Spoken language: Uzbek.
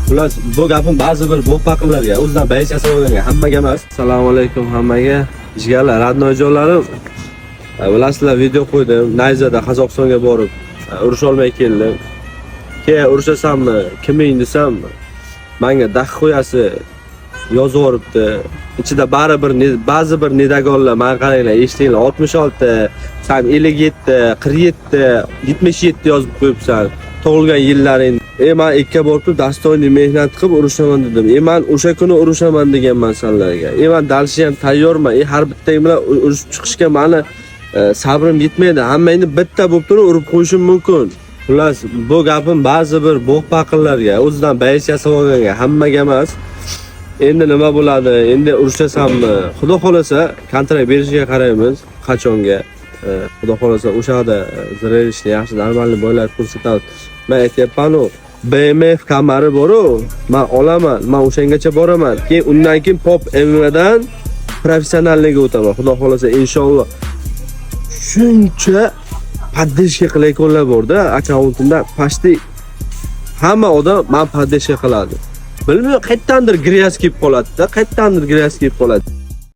Xullas, bu gapim ba'zi bir bo'qpaqillarga, o'zidan bayis yasagan hammaga emas. Assalomu alaykum hammaga. Jigarlar, radnoyjonlarim. Bilasizlar, video qo'ydim. Nayzada Qozog'istonga borib, urush olmay keldim. Urushasammi, kiming desam, menga daq qo'yasi yozib yoribdi. Ichida ba'zi bir nedagonlar, men qaranglar, eshitinglar, 66, sen 57, 47, 77 yozib qo'yibsan. Tug'ilgan yillaring. Men ikki borib dastoyni mehnat qilib urushaman dedim. Men o'sha kuni urushaman deganman senlarga. Men dalshi ham tayyorman. Har bittang bilan urushib chiqishga meni sabrim yetmaydi. Hammangni bitta bo'lib turib urib qo'yishim mumkin. Xullas, bu gapim ba'zi bir bo'qpaqillarga, o'zidan bayis yasaganga hammaga emas. Endi nima bo'ladi? Endi urushasammi? Xudo xolasa kontrakt berishiga qaraymiz, qachonga. Xudo xolasa o'shada zirelishni yaxshi normalniy boylar ko'rsatadi. Men aytyapman-ku, BMF kamari bor-ku, men olaman, men o'shangacha boraman. Keyin undan keyin Pop MMAdan professionalligiga o'taman. Xudo xolasa inshaalloh. Shuncha paddeshka qilayotganlar bor-da, akkauntimda pashti hamma odam men paddeshka qiladi. Bilmayman, qayerdandir gryaz kelib qoladi-da, qayerdandir gryaz kelib qoladi.